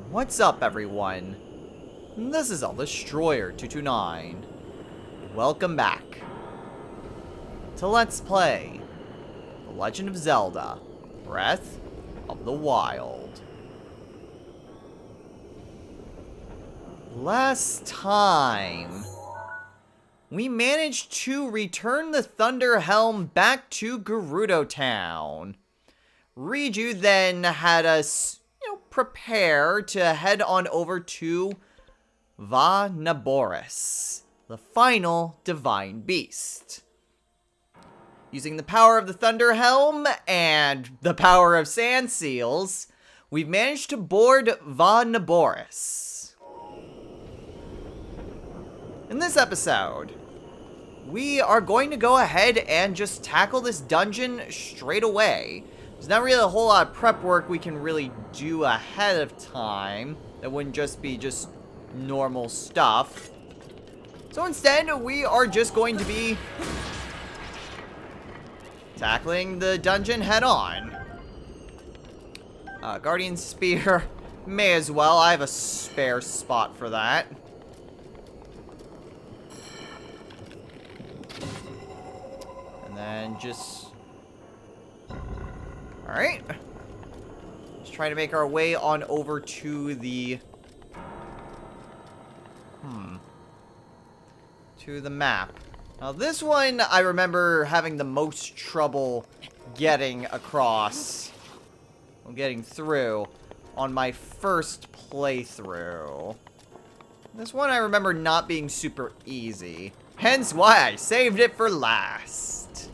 What's up, everyone? This is Destroyer 229. Welcome back to Let's Play The Legend of Zelda: Breath of the Wild. Last time, we managed to return the Thunder Helm back to Gerudo Town. Riju then had us, prepare to head on over to Naboris, the final divine beast. Using the power of the Thunder Helm and the power of Sand Seals, we've managed to board Naboris. In this episode, we are going to go ahead and just tackle this dungeon straight away. There's not really a whole lot of prep work we can really do ahead of time. That wouldn't just be normal stuff. So instead, we are just going to be tackling the dungeon head on. Guardian Spear, may as well. I have a spare spot for that. And then just... Alright. Just trying to make our way on over to the... to the map. Now this one, I remember having the most trouble getting across. Well, getting through on my first playthrough. This one I remember not being super easy. Hence why I saved it for last.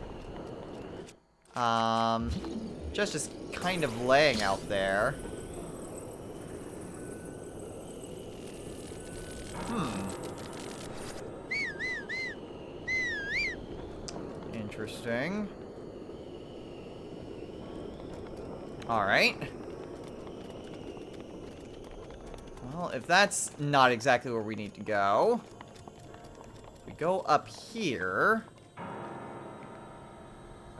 Just kind of laying out there. Interesting. Alright. Well, if that's not exactly where we need to go, we go up here. I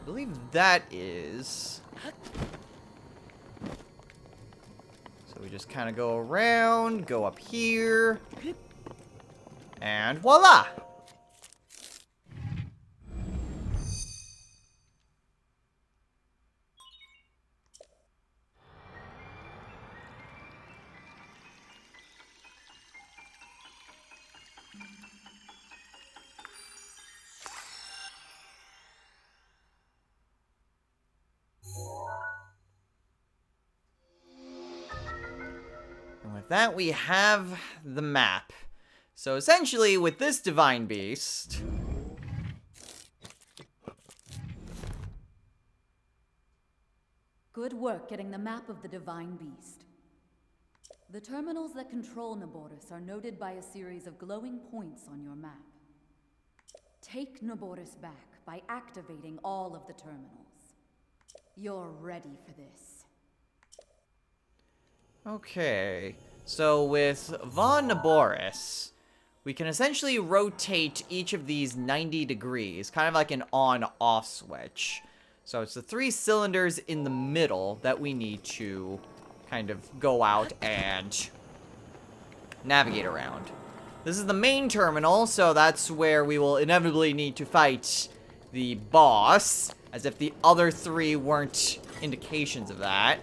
believe that is... So we just kind of go around, go up here, and voila! With that, we have the map. So essentially, with this divine beast... Good work getting the map of the divine beast. The terminals that control Naboris are noted by a series of glowing points on your map. Take Naboris back by activating all of the terminals. You're ready for this. Okay, so with Naboris, we can essentially rotate each of these 90 degrees, kind of like an on-off switch. So it's the 3 cylinders in the middle that we need to kind of go out and navigate around. This is the main terminal, so that's where we will inevitably need to fight the boss, as if the other 3 weren't indications of that.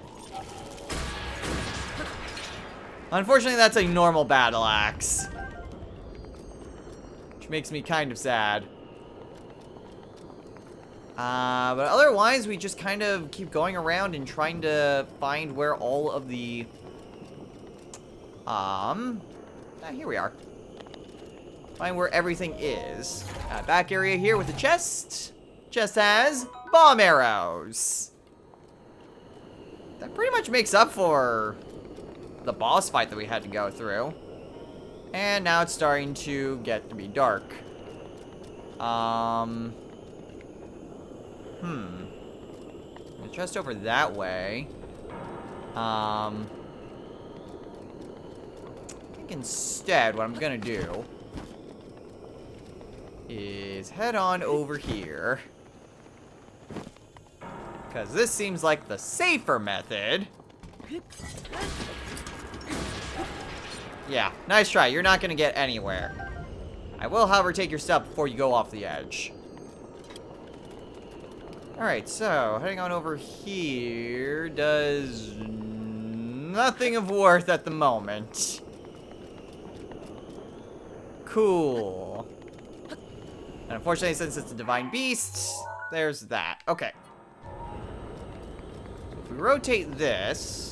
Unfortunately, that's a normal battle axe. Which makes me kind of sad. But otherwise, we just kind of keep going around and trying to find where all of the... here we are. Find where everything is. Back area here with the chest. Chest has bomb arrows. That pretty much makes up for the boss fight that we had to go through. And now it's starting to get to be dark. The chest over that way. I think instead what I'm gonna do is head on over here. Because this seems like the safer method. Yeah, nice try. You're not gonna get anywhere. I will, however, take your step before you go off the edge. Alright, so, heading on over here does nothing of worth at the moment. Cool. And unfortunately, since it's a divine beast, there's that. Okay. So if we rotate this...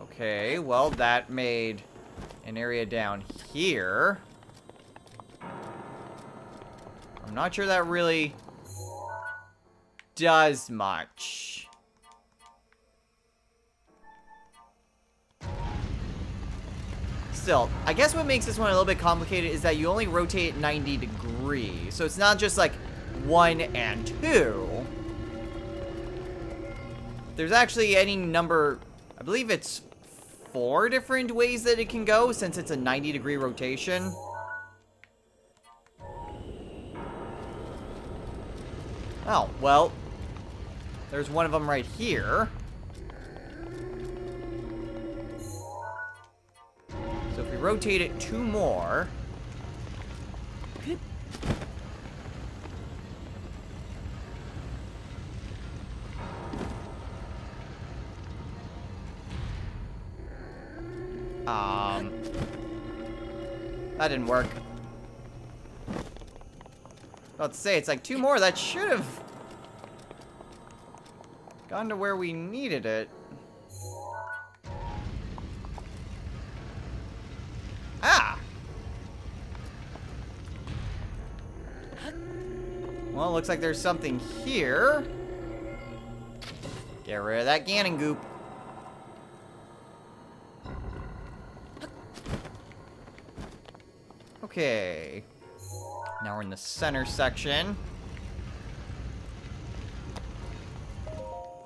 Okay, well, that made an area down here. I'm not sure that really does much. Still, I guess what makes this one a little bit complicated is that you only rotate 90 degrees. So it's not just like 1 and 2. There's actually any number, I believe it's 4 different ways that it can go since it's a 90-degree rotation. Oh, well, there's one of them right here. So if we rotate it 2 more... that didn't work. About to say, it's like 2 more. That should have gone to where we needed it. Ah! Well, looks like there's something here. Get rid of that Ganon goop. Okay. Now we're in the center section.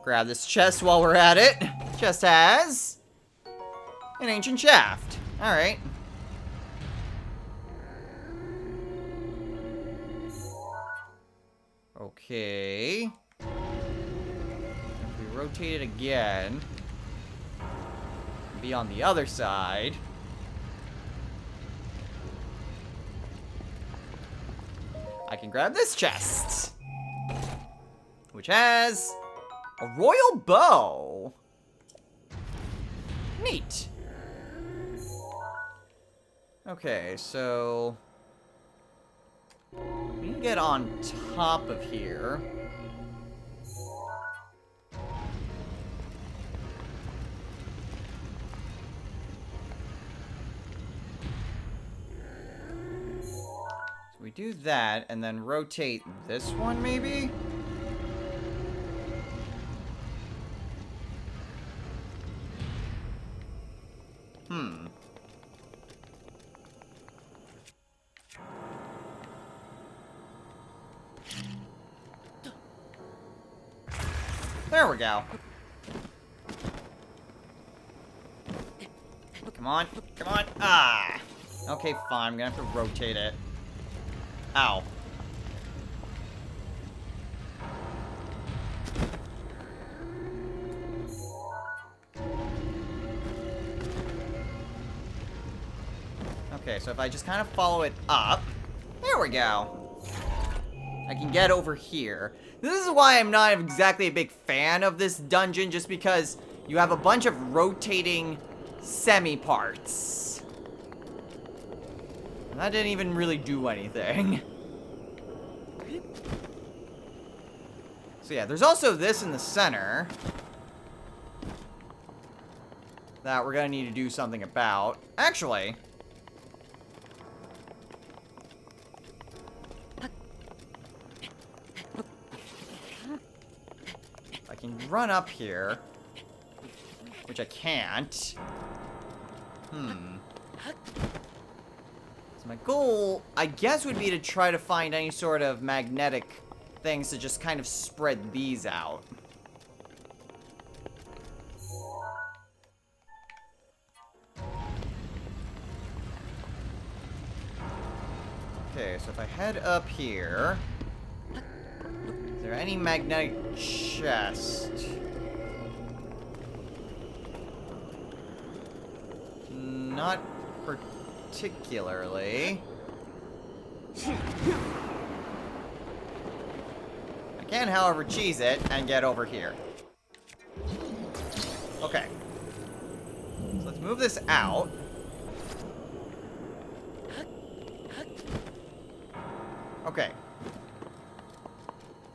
Grab this chest while we're at it. Chest has an ancient shaft. Alright. Okay. If we rotate it again, be on the other side. I can grab this chest, which has a royal bow. Neat. Okay, so we need to get on top of here. We do that, and then rotate this one, maybe? There we go. Come on, come on. Ah! Okay, fine, I'm gonna have to rotate it. Ow. Okay, so if I just kind of follow it up, there we go. I can get over here. This is why I'm not exactly a big fan of this dungeon, just because you have a bunch of rotating semi-parts. And that didn't even really do anything. So yeah, there's also this in the center that we're gonna need to do something about. Actually, if I can run up here, which I can't. So my goal, I guess, would be to try to find any sort of magnetic things to just kind of spread these out. Okay, so if I head up here, Is there any magnetic chest? Not particularly. I can, however, cheese it and get over here. Okay. So let's move this out. Okay.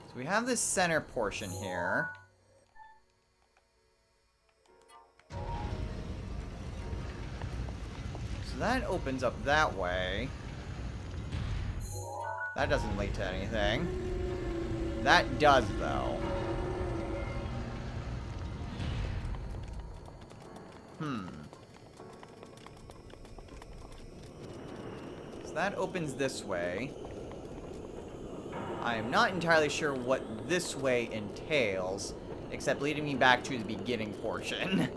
So we have this center portion here. So that opens up that way. That doesn't lead to anything. That does, though. So that opens this way. I am not entirely sure what this way entails, except leading me back to the beginning portion.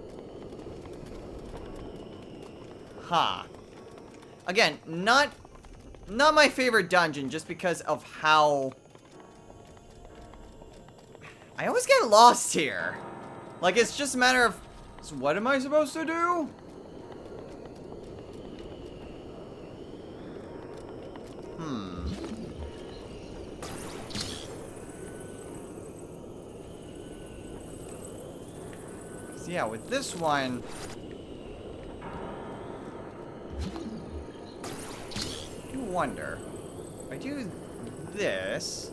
Huh. Again, not my favorite dungeon, just because of how... I always get lost here. Like, it's just a matter of... So what am I supposed to do? So yeah, with this one... I do wonder. If I do this...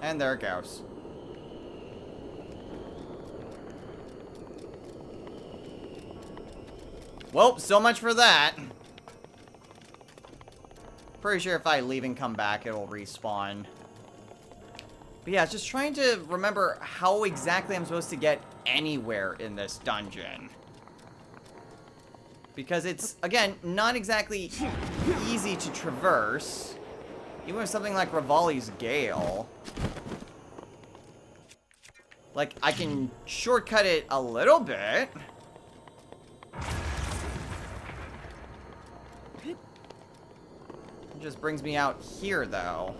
And there it goes. Well, so much for that. Pretty sure if I leave and come back, it'll respawn. But yeah, just trying to remember how exactly I'm supposed to get anywhere in this dungeon. Because it's, again, not exactly easy to traverse. Even with something like Rivali's Gale. Like, I can shortcut it a little bit. It just brings me out here, though.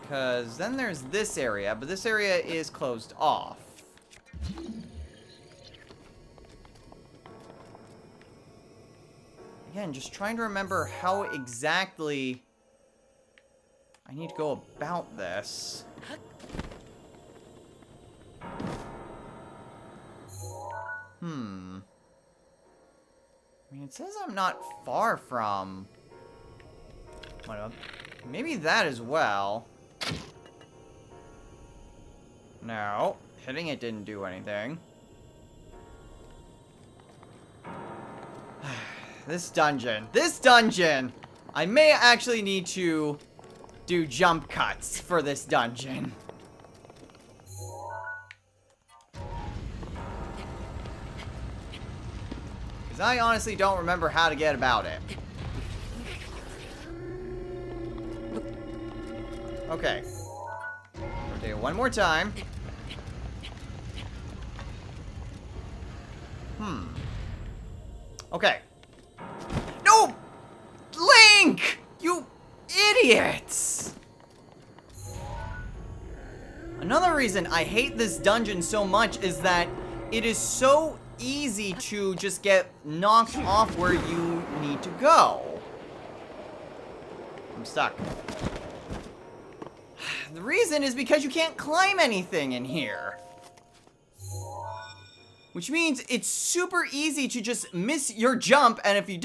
Because then there's this area, but this area is closed off. Again, just trying to remember how exactly I need to go about this. I mean, it says I'm not far from... What, maybe that as well. No, hitting it didn't do anything. This dungeon! I may actually need to do jump cuts for this dungeon. Because I honestly don't remember how to get about it. Okay. Rotate it one more time. Okay. No! Link! You idiots! Another reason I hate this dungeon so much is that it is so easy to just get knocked off where you need to go. I'm stuck. The reason is because you can't climb anything in here. Which means it's super easy to just miss your jump, and if you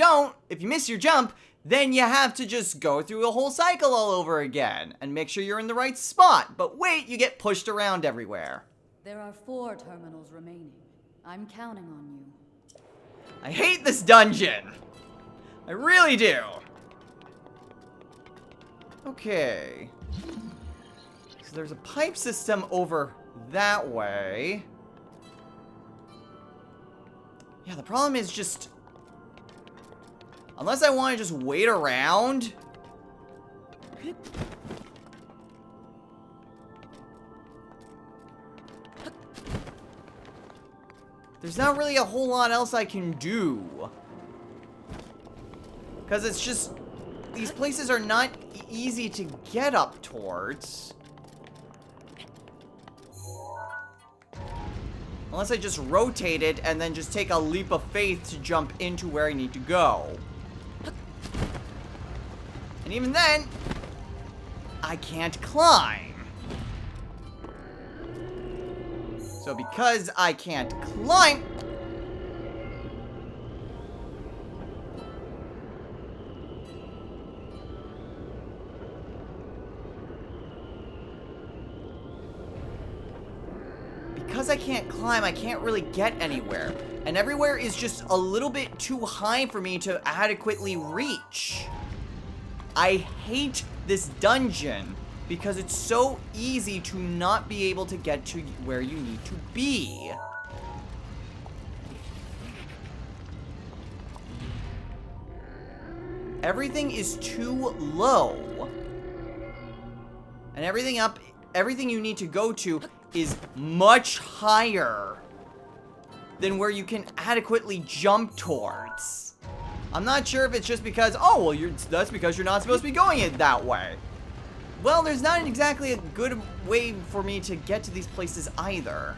miss your jump, then you have to just go through the whole cycle all over again, and make sure you're in the right spot. But wait, you get pushed around everywhere. There are 4 terminals remaining. I'm counting on you. I hate this dungeon! I really do! Okay. So there's a pipe system over that way. Yeah, the problem is just... Unless I want to just wait around... there's not really a whole lot else I can do. Because it's just, these places are not easy to get up towards. Unless I just rotate it and then just take a leap of faith to jump into where I need to go. And even then, I can't climb. So because I can't climb... Because I can't climb, I can't really get anywhere. And everywhere is just a little bit too high for me to adequately reach. I hate this dungeon because it's so easy to not be able to get to where you need to be. Everything is too low. And everything you need to go to is much higher than where you can adequately jump towards. I'm not sure if it's just because, oh, well, that's because you're not supposed to be going it that way. Well, there's not exactly a good way for me to get to these places either.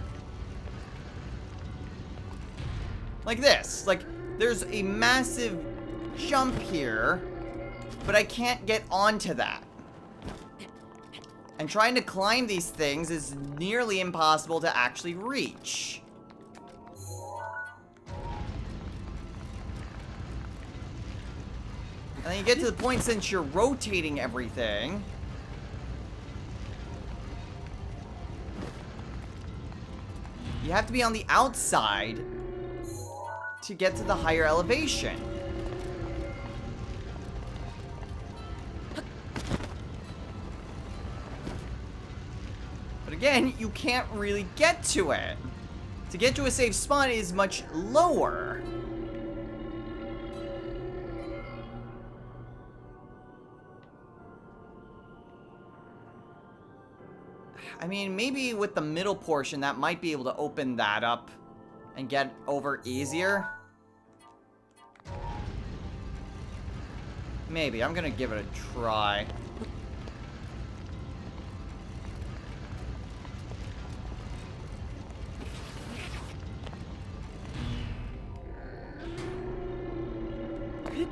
Like this. Like, there's a massive jump here, but I can't get onto that. And trying to climb these things is nearly impossible to actually reach. And then you get to the point, since you're rotating everything, you have to be on the outside to get to the higher elevation. But again, you can't really get to it. To get to a safe spot is much lower. I mean, maybe with the middle portion, that might be able to open that up and get over easier. Maybe. I'm gonna give it a try.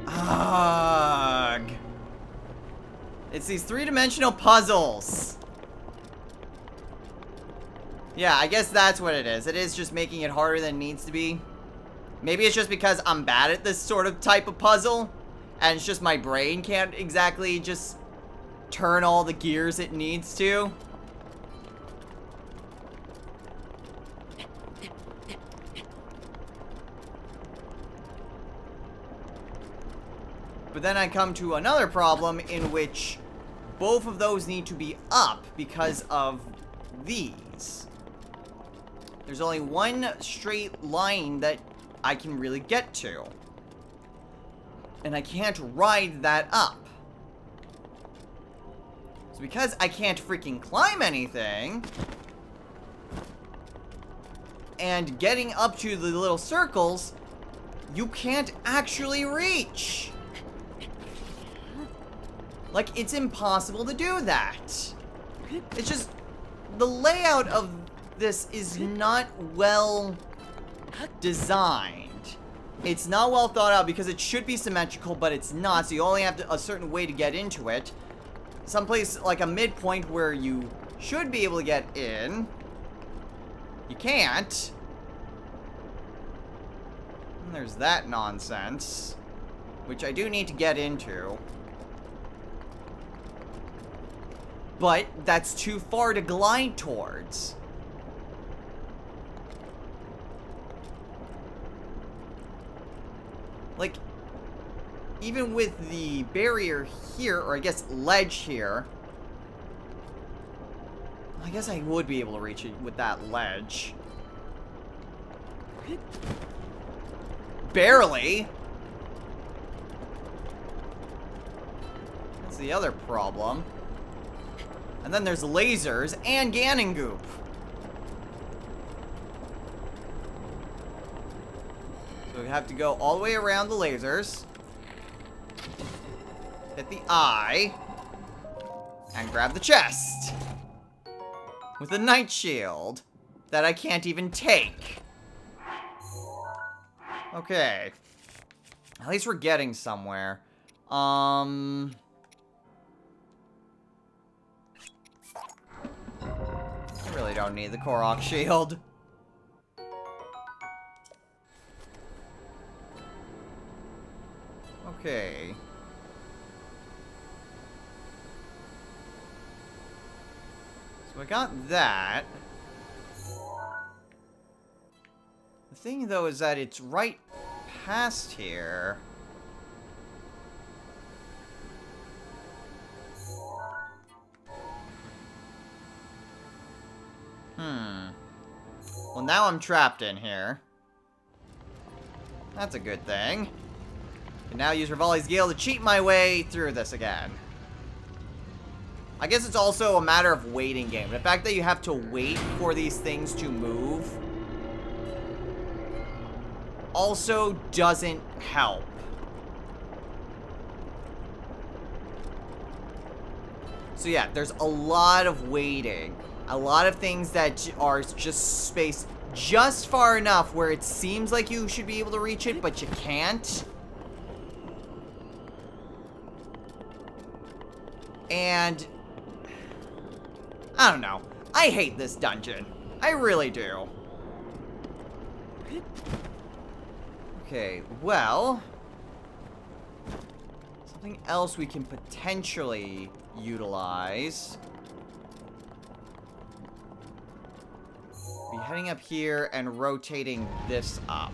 Ugh. It's these three-dimensional puzzles. Yeah, I guess that's what it is. It is just making it harder than it needs to be. Maybe it's just because I'm bad at this sort of type of puzzle, and it's just my brain can't exactly just turn all the gears it needs to. But then I come to another problem in which both of those need to be up because of these. There's only one straight line that I can really get to. And I can't ride that up. So because I can't freaking climb anything, and getting up to the little circles, you can't actually reach. Like, it's impossible to do that. It's just, the layout of this is not well designed. It's not well thought out because it should be symmetrical, but it's not, so you only have a certain way to get into it. Someplace like a midpoint where you should be able to get in, you can't. And there's that nonsense, which I do need to get into. But that's too far to glide towards. Like, even with the barrier here, or I guess ledge here, I guess I would be able to reach it with that ledge. Barely. That's the other problem. And then there's lasers and Ganon goop. So we have to go all the way around the lasers. Hit the eye. And grab the chest. With a night shield that I can't even take. Okay. At least we're getting somewhere. I really don't need the Korok shield. Okay. So I got that. The thing, though, is that it's right past here. Well, now I'm trapped in here. That's a good thing. I can now use Rivali's Gale to cheat my way through this again. I guess it's also a matter of waiting game. The fact that you have to wait for these things to move also doesn't help. So yeah, there's a lot of waiting. A lot of things that are just spaced just far enough where it seems like you should be able to reach it, but you can't. And I don't know. I hate this dungeon. I really do. Okay, well, something else we can potentially utilize. Be heading up here and rotating this up.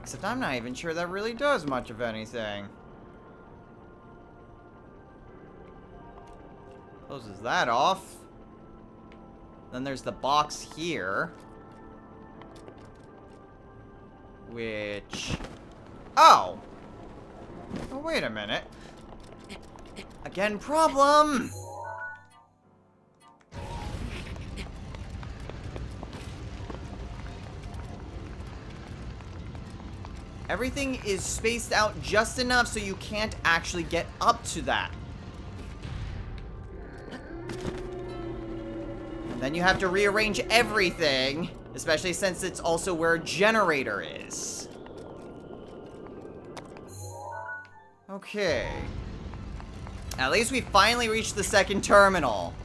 Except I'm not even sure that really does much of anything. Closes that off. Then there's the box here. Which... Oh! Oh, wait a minute. Again, problem! Everything is spaced out just enough so you can't actually get up to that. And then you have to rearrange everything, especially since it's also where a generator is. Okay. At least we finally reached the second terminal.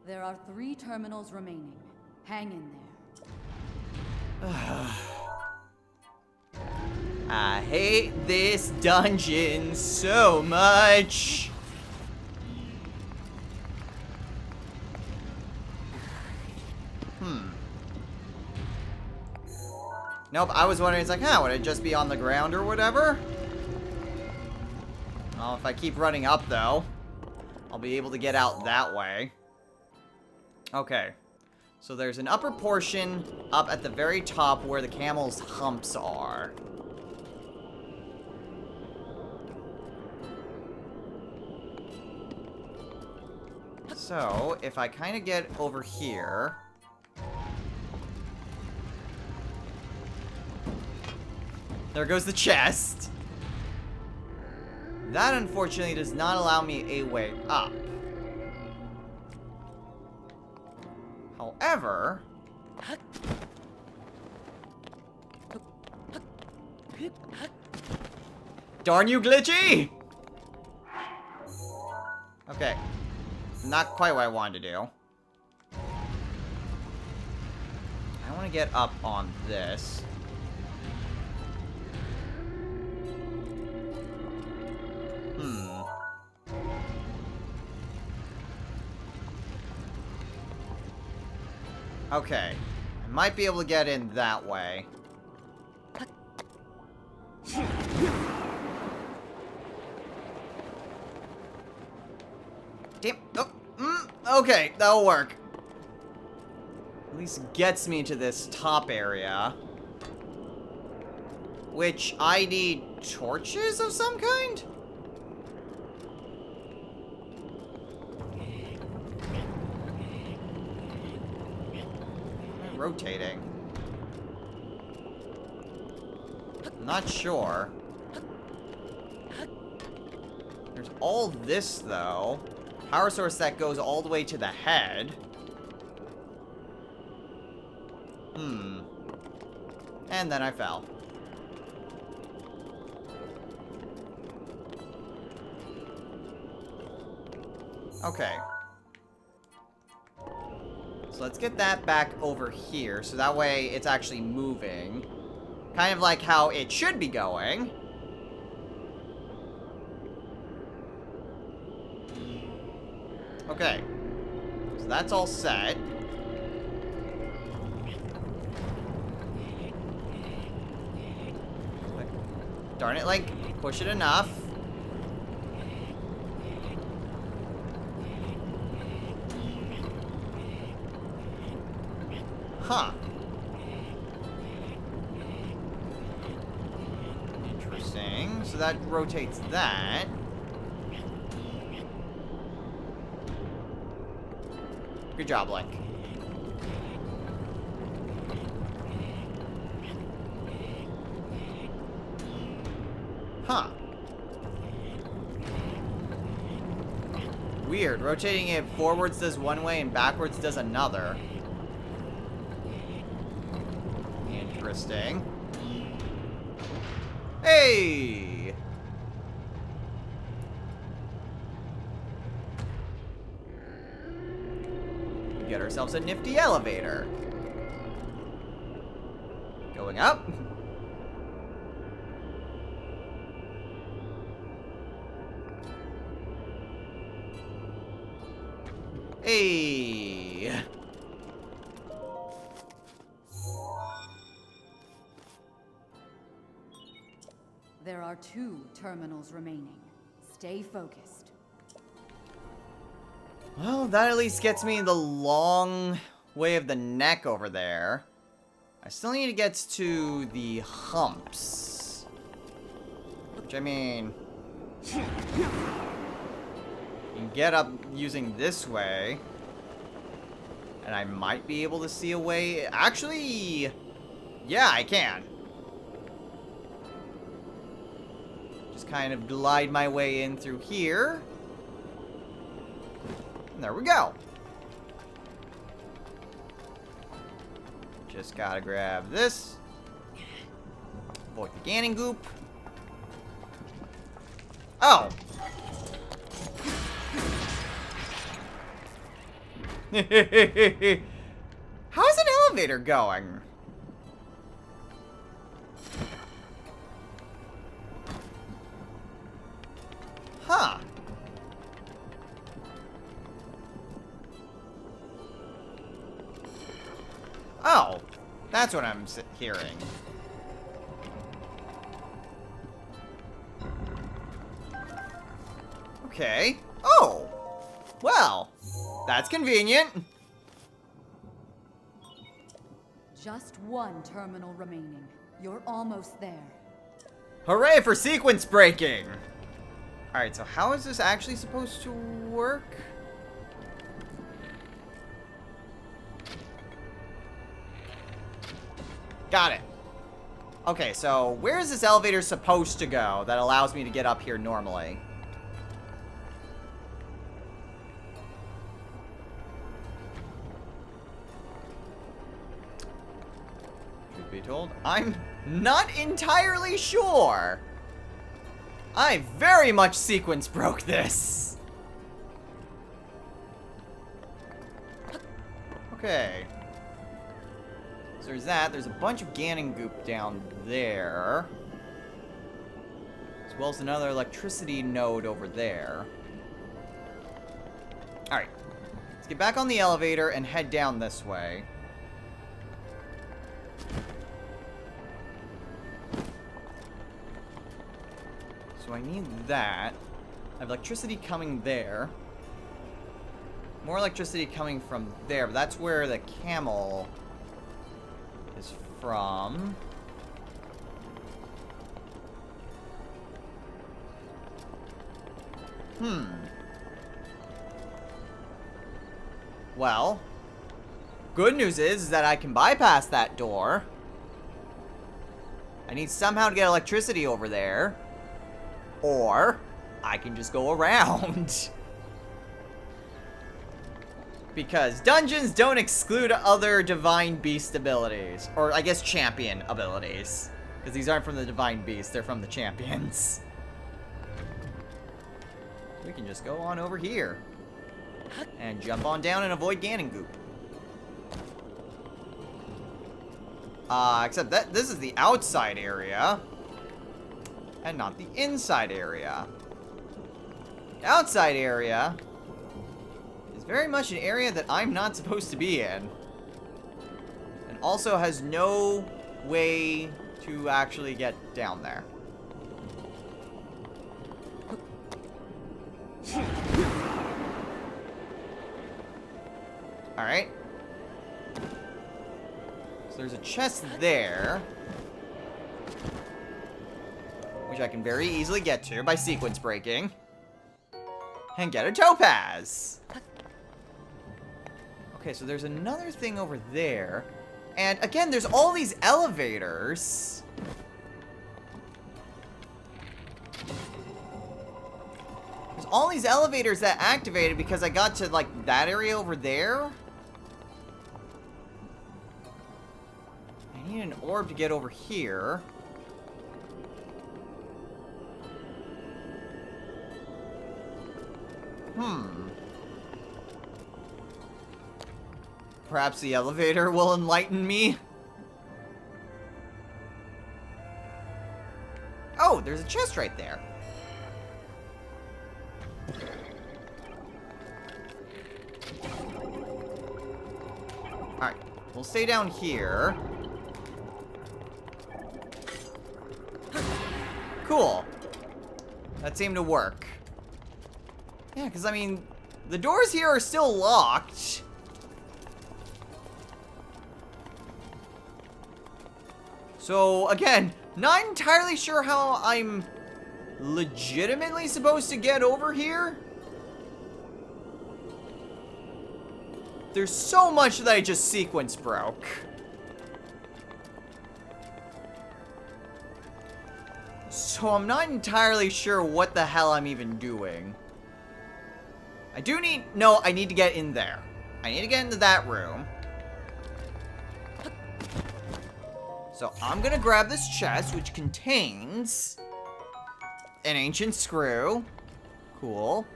There are 3 terminals remaining. Hang in there. I hate this dungeon so much. Nope, I was wondering, it's like, would it just be on the ground or whatever? Oh, if I keep running up, though, I'll be able to get out that way. Okay. So there's an upper portion up at the very top where the camel's humps are. So, if I kind of get over here... There goes the chest. That, unfortunately, does not allow me a way up. However... Darn you, Glitchy! Okay. Not quite what I wanted to do. I want to get up on this. Okay. I might be able to get in that way. Damn. Oh. Okay, that'll work. At least gets me to this top area. Which I need torches of some kind? Am I rotating? I'm not sure. There's all this, though. Power source that goes all the way to the head. And then I fell. Okay. So let's get that back over here, so that way it's actually moving. Kind of like how it should be going. Okay. So that's all set. Darn it, Link. Push it enough. Huh. Interesting. So that rotates that. Good job, Link. Huh. Weird. Rotating it forwards does one way and backwards does another. Interesting. Hey! We get ourselves a nifty elevator. Going up. Hey! There are 2 terminals remaining. Stay focused. Well, that at least gets me the long way of the neck over there. I still need to get to the humps. Which, I mean... you can get up using this way. And I might be able to see a way... Actually... yeah, I can. Just kind of glide my way in through here. And there we go. Just gotta grab this. Avoid the Ganon goop. Oh! How's an elevator going? Huh. Oh, that's what I'm hearing. Okay. Oh, well, that's convenient. Just 1 terminal remaining. You're almost there. Hooray for sequence breaking! Alright, so how is this actually supposed to work? Got it. Okay, so where is this elevator supposed to go that allows me to get up here normally? Truth be told, I'm not entirely sure. I very much sequence broke this. Okay. So there's that. There's a bunch of Ganon goop down there. As well as another electricity node over there. Alright. Let's get back on the elevator and head down this way. So I need that. I have electricity coming there. more electricity coming from there, but that's where the camel is from. Well, good news is that I can bypass that door. I need somehow to get electricity over there. Or I can just go around. Because dungeons don't exclude other Divine Beast abilities. Or, I guess, champion abilities. Because these aren't from the Divine Beast, they're from the champions. We can just go on over here. And jump on down and avoid Ganon goop. Except that this is the outside area. And not the inside area. The outside area is very much an area that I'm not supposed to be in. And also has no way to actually get down there. Alright. So there's a chest there, which I can very easily get to by sequence breaking. And get a topaz! Okay, so there's another thing over there. And again, there's all these elevators. There's all these elevators that activated because I got to, like, that area over there. I need an orb to get over here. Perhaps the elevator will enlighten me. Oh, there's a chest right there. Alright, we'll stay down here. Cool. That seemed to work. Yeah, because, I mean, the doors here are still locked. So, again, not entirely sure how I'm legitimately supposed to get over here. There's so much that I just sequence broke. So I'm not entirely sure what the hell I'm even doing. I do need... No, I need to get in there. I need to get into that room. So I'm gonna grab this chest, which contains an ancient screw. Cool.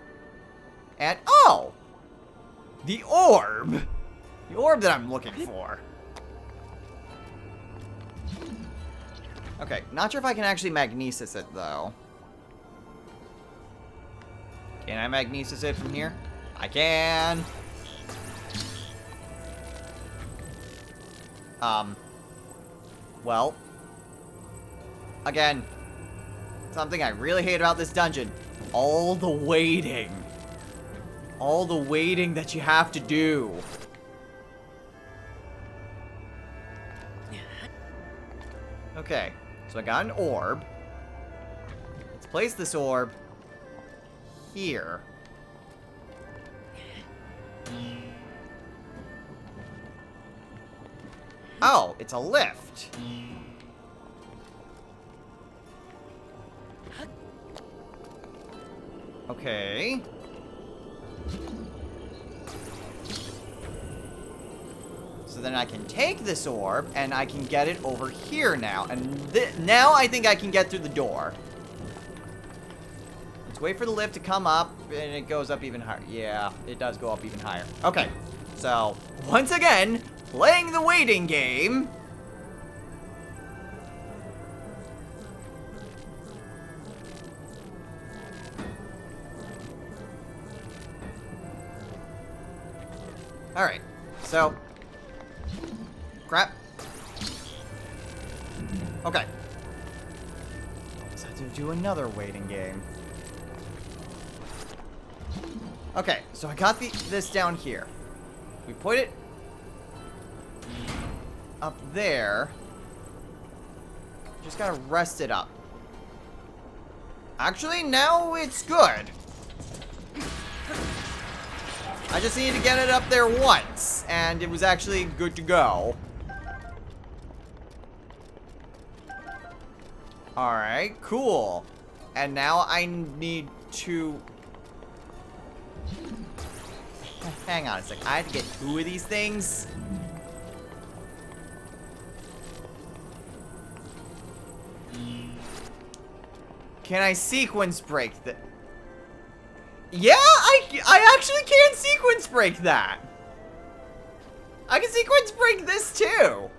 And, oh! The orb! The orb that I'm looking for. Okay, not sure if I can actually magnesis it, though. Can I magnesis it from here? I can! Well. Again. Something I really hate about this dungeon. All the waiting. All the waiting that you have to do. Okay, so I got an orb. Let's place this orb here. Oh, it's a lift. Okay. So then I can take this orb, and I can get it over here now. And now I think I can get through the door. Let's wait for the lift to come up, and it goes up even higher. Yeah, it does go up even higher. Okay, so once again, playing the waiting game. Alright, so... Crap. Okay. So I have to do another waiting game. Okay, so I got this down here. We put it up there. Just gotta rest it up. Actually, now it's good. I just needed to get it up there once, and it was actually good to go. Alright, cool. And now I need to... Hang on a sec. I have to get 2 of these things. Can I sequence break that? Yeah, I actually can sequence break that. I can sequence break this too.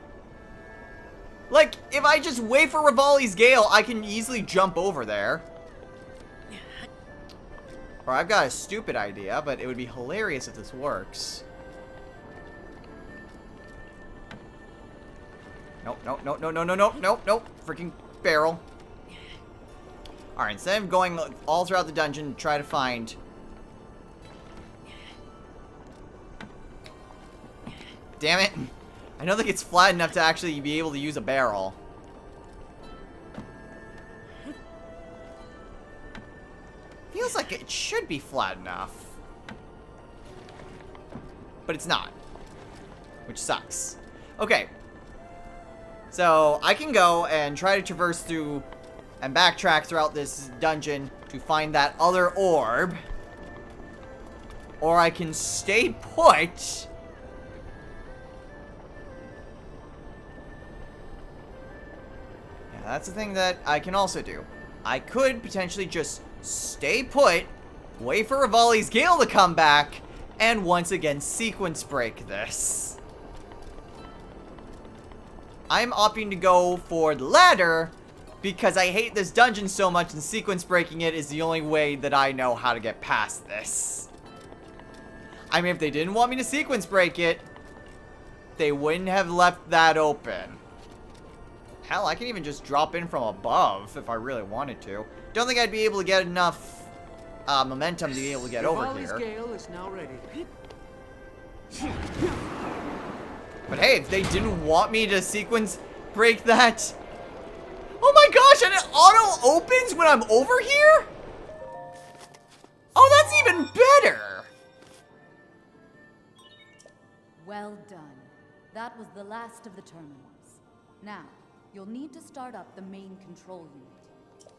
Like, if I just wait for Rivali's Gale, I can easily jump over there. Or I've got a stupid idea, but it would be hilarious if this works. Nope, nope, nope, no, no, no, no, nope, nope. Freaking barrel. Alright, instead of going all throughout the dungeon to try to find... Damn it. I don't think it's flat enough to actually be able to use a barrel. Feels like it should be flat enough. But it's not. Which sucks. Okay. So, I can go and try to traverse through and backtrack throughout this dungeon to find that other orb. Or I can stay put. Yeah, that's the thing that I can also do. I could potentially just stay put, wait for Rivali's Gale to come back, and once again sequence break this. I'm opting to go for the latter because I hate this dungeon so much and sequence breaking it is the only way that I know how to get past this. I mean, if they didn't want me to sequence break it, they wouldn't have left that open. Hell, I can even just drop in from above if I really wanted to. Don't think I'd be able to get enough momentum to be able to get over here. Gale is now ready. But hey, if they didn't want me to sequence break that... Oh my gosh, and it auto-opens when I'm over here? Oh, that's even better! Well done. That was the last of the terminals. Now, you'll need to start up the main control unit.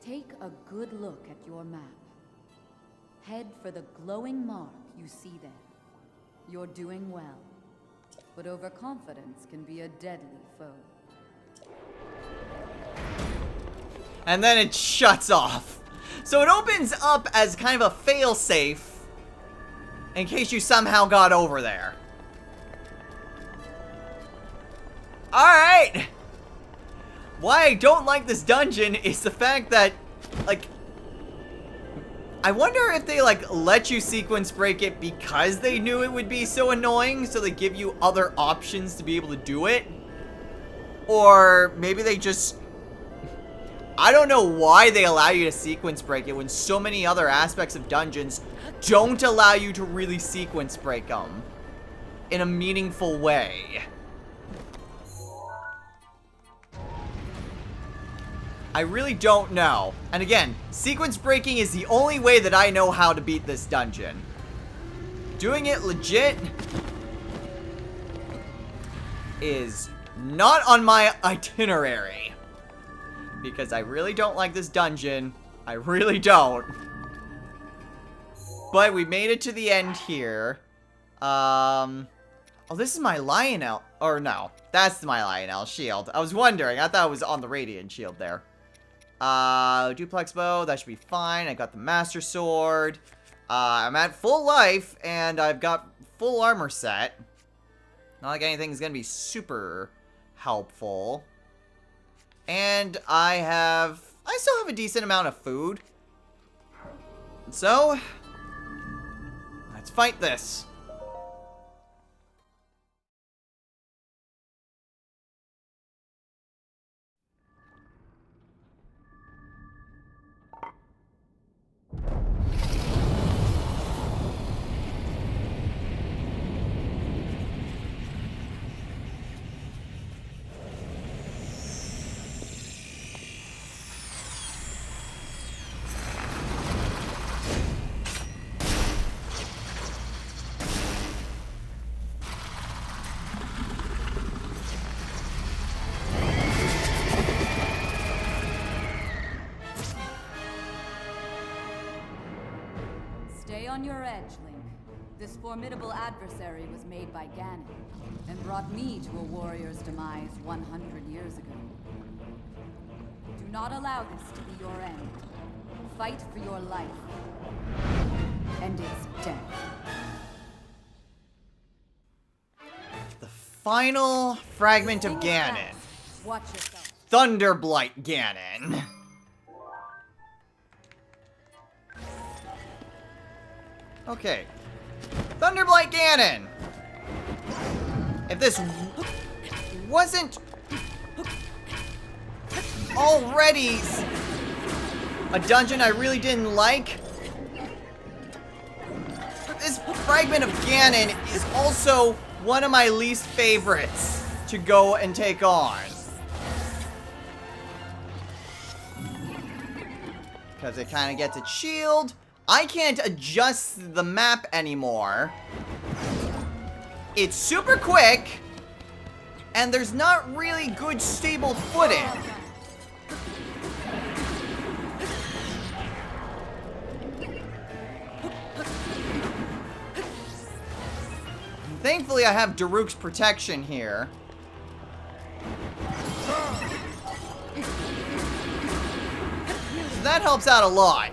Take a good look at your map. Head for the glowing mark you see there. You're doing well. But overconfidence can be a deadly foe. And then it shuts off. So it opens up as kind of a fail-safe in case you somehow got over there. Alright! Why I don't like this dungeon is the fact that, like, I wonder if they, like, let you sequence break it because they knew it would be so annoying, so they give you other options to be able to do it. Or maybe they just... I don't know why they allow you to sequence break it when so many other aspects of dungeons don't allow you to really sequence break them in a meaningful way. I really don't know. And again, sequence breaking is the only way that I know how to beat this dungeon. Doing it legit is not on my itinerary. Because I really don't like this dungeon. I really don't. But we made it to the end here. Oh, this is my Lionel. Or no, that's my Lionel shield. I was wondering. I thought it was on the Radiant shield there. Duplex bow, that should be fine. I got the Master Sword. I'm at full life, and I've got full armor set. Not like anything's gonna be super helpful. And I still have a decent amount of food. So, let's fight this. on your edge, Link. This formidable adversary was made by Ganon, and brought me to a warrior's demise 100 years ago. Do not allow this to be your end. Fight for your life. And its death. The final fragment of Ganon. Watch yourself. Thunderblight Ganon. Okay. Thunderblight Ganon! If this wasn't already a dungeon I really didn't like, this fragment of Ganon is also one of my least favorites to go and take on. Because it kind of gets its shield. I can't adjust the map anymore. It's super quick, and there's not really good stable footing. Thankfully, I have Daruk's protection here. So that helps out a lot.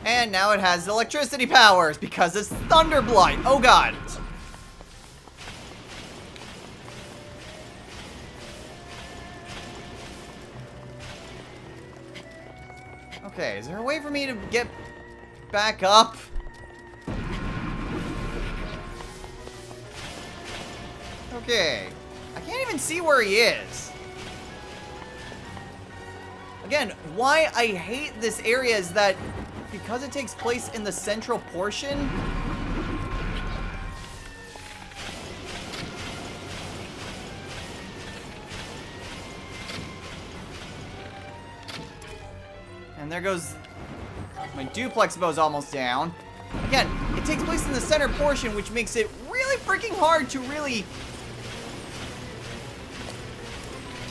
And now it has electricity powers because it's Thunderblight. Oh god. Okay, is there a way for me to get back up? Okay. I can't even see where he is. Again, why I hate this area is that because it takes place in the central portion, and there goes my duplex bow's almost down. Again, it takes place in the center portion, which makes it really freaking hard to really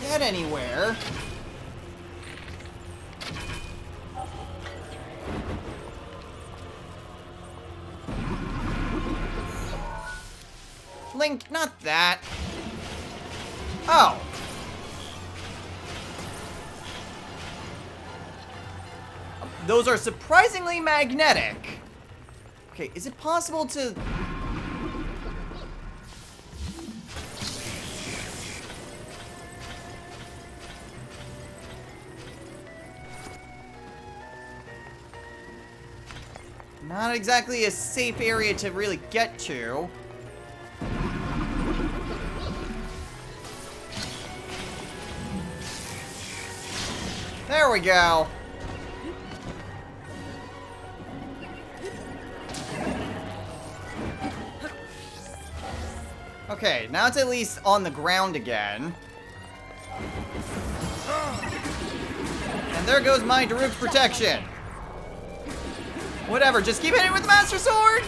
get anywhere. Link, not that. Oh. Those are surprisingly magnetic. Okay, is it possible to... Not exactly a safe area to really get to. There we go. Okay, now it's at least on the ground again. And there goes my Daruk's protection. Whatever, just keep hitting with the Master Sword!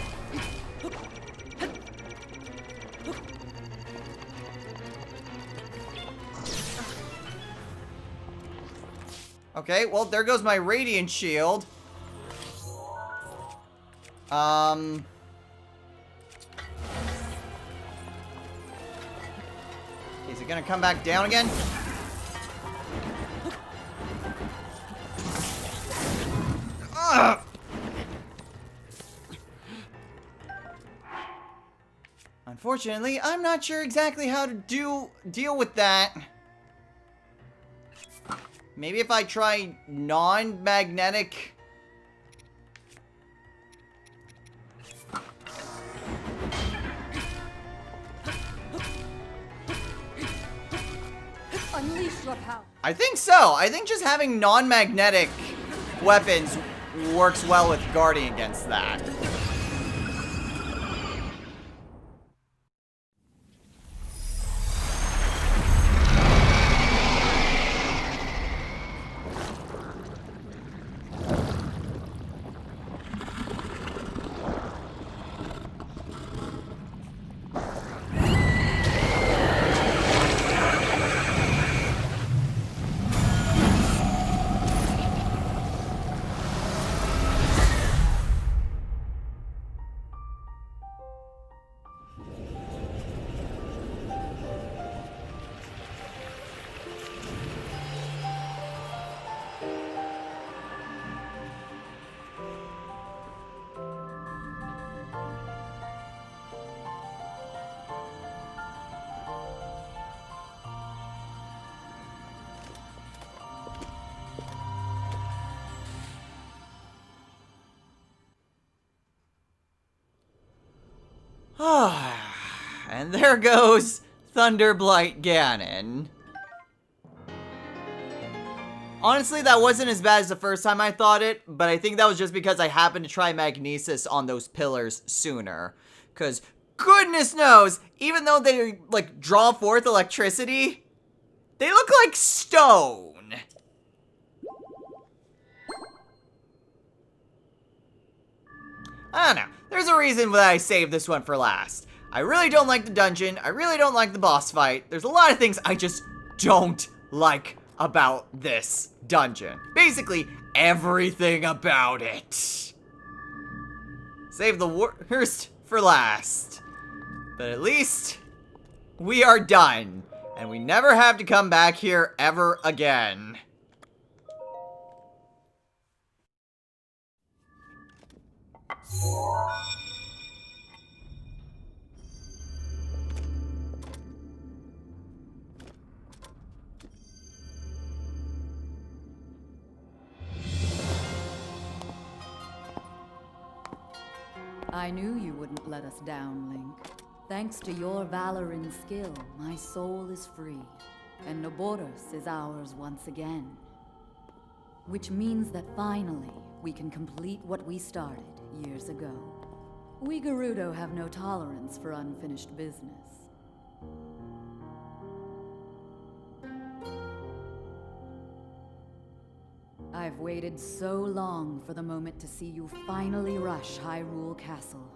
Okay, well, there goes my Radiant Shield. Is it gonna come back down again? Ugh! Unfortunately, I'm not sure exactly how to deal with that. Maybe if I try non-magnetic... Unleash your power. I think so. I think just having non-magnetic weapons works well with guarding against that. And there goes Thunderblight Ganon. Honestly, that wasn't as bad as the first time I thought it, but I think that was just because I happened to try Magnesis on those pillars sooner. Because goodness knows, even though they, like, draw forth electricity, they look like stone. I don't know. There's a reason that I saved this one for last. I really don't like the dungeon. I really don't like the boss fight. There's a lot of things I just don't like about this dungeon. Basically, everything about it. Save the worst for last. But at least, we are done. And we never have to come back here ever again. I knew you wouldn't let us down, Link. Thanks to your valor and skill, my soul is free, and Naboris is ours once again. Which means that finally, we can complete what we started years ago. We Gerudo have no tolerance for unfinished business. I've waited so long for the moment to see you finally rush Hyrule Castle.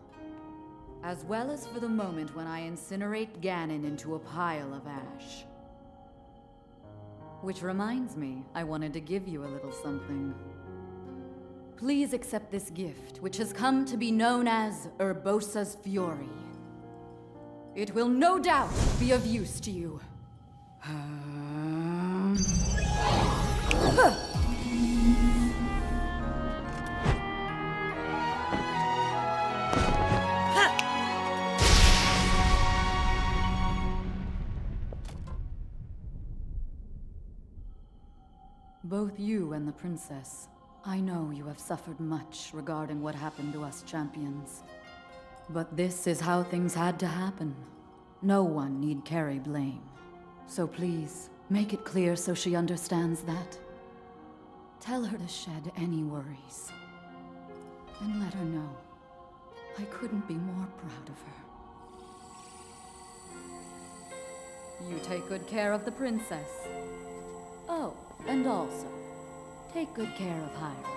As well as for the moment when I incinerate Ganon into a pile of ash. Which reminds me, I wanted to give you a little something. Please accept this gift, which has come to be known as Urbosa's Fury. It will no doubt be of use to you. Both you and the princess, I know you have suffered much regarding what happened to us champions. But this is how things had to happen. No one need carry blame. So please, make it clear so she understands that. Tell her to shed any worries. And let her know I couldn't be more proud of her. You take good care of the princess. Oh, and also, take good care of Hyrule.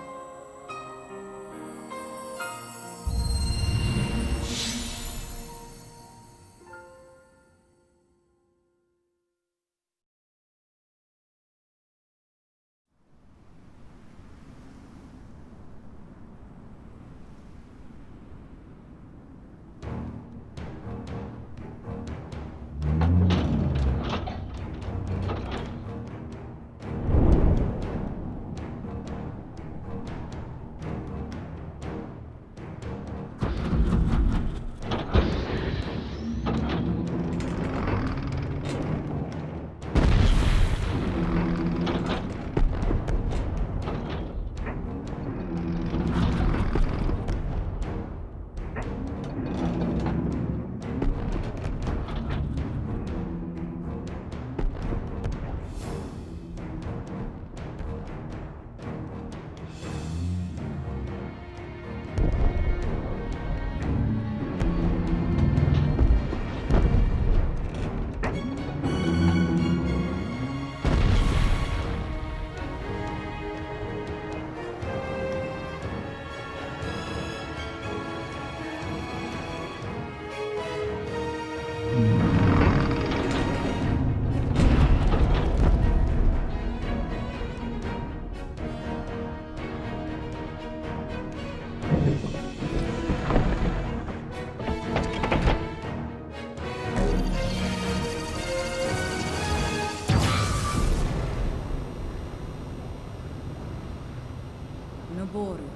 Naboru,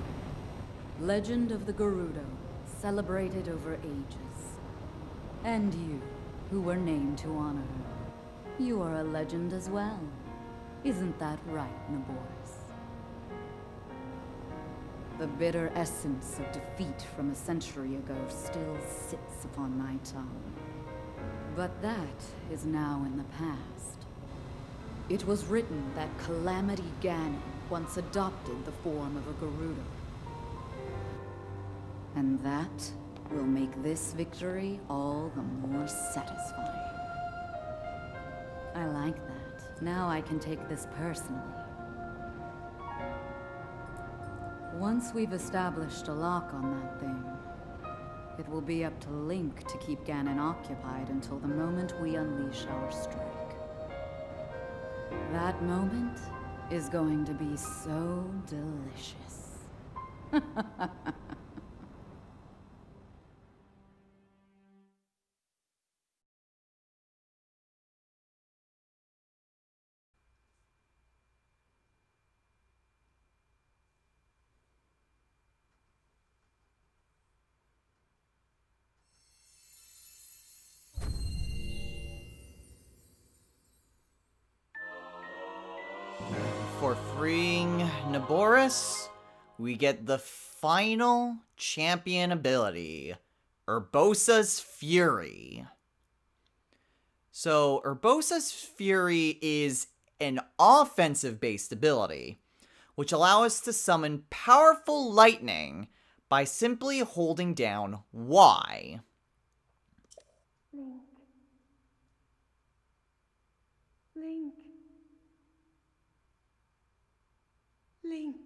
legend of the Gerudo, celebrated over ages. And you, who were named to honor her. You are a legend as well. Isn't that right, Naboris? The bitter essence of defeat from a century ago still sits upon my tongue. But that is now in the past. It was written that Calamity Ganon once adopted the form of a Gerudo. And that will make this victory all the more satisfying. I like that. Now I can take this personally. Once we've established a lock on that thing, it will be up to Link to keep Ganon occupied until the moment we unleash our strike. That moment is going to be so delicious. For freeing Naboris, we get the final champion ability, Urbosa's Fury. So, Urbosa's Fury is an offensive-based ability, which allows us to summon powerful lightning by simply holding down Y. Link. Link. Link.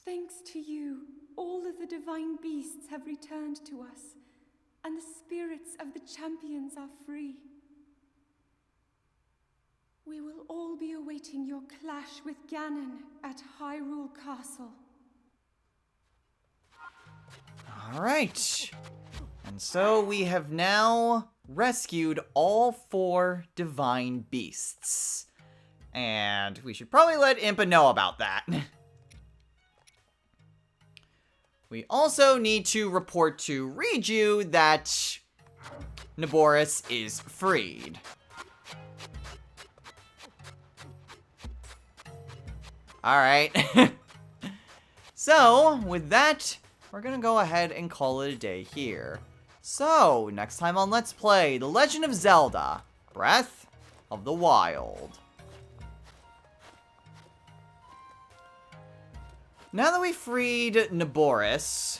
Thanks to you, all of the divine beasts have returned to us, and the spirits of the champions are free. We will all be awaiting your clash with Ganon at Hyrule Castle. Alright. And so we have now rescued all 4 divine beasts. And we should probably let Impa know about that. We also need to report to Riju that Naboris is freed. Alright. So, with that, we're gonna go ahead and call it a day here. So, next time on Let's Play, The Legend of Zelda, Breath of the Wild. Now that we freed Naboris,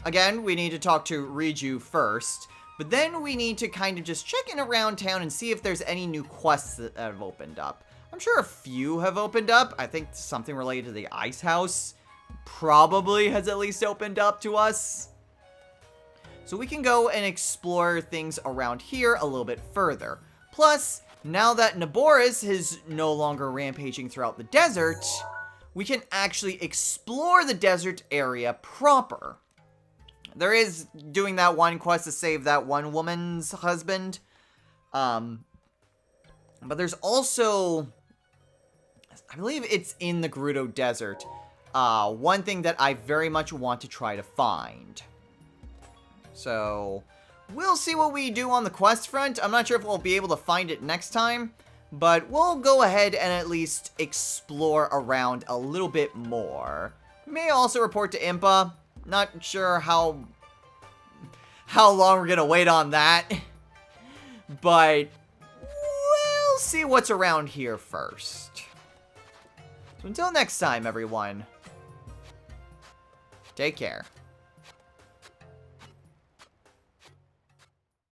again, we need to talk to Riju first, but then we need to kind of just check in around town and see if there's any new quests that have opened up. I'm sure a few have opened up. I think something related to the Ice House probably has at least opened up to us. So we can go and explore things around here a little bit further. Plus, now that Naboris is no longer rampaging throughout the desert, we can actually explore the desert area proper. There is doing that one quest to save that one woman's husband. But there's also, I believe it's in the Gerudo Desert, one thing that I very much want to try to find. So, we'll see what we do on the quest front. I'm not sure if we'll be able to find it next time, but we'll go ahead and at least explore around a little bit more. May also report to Impa. Not sure how long we're gonna wait on that. But we'll see what's around here first. So until next time, everyone. Take care.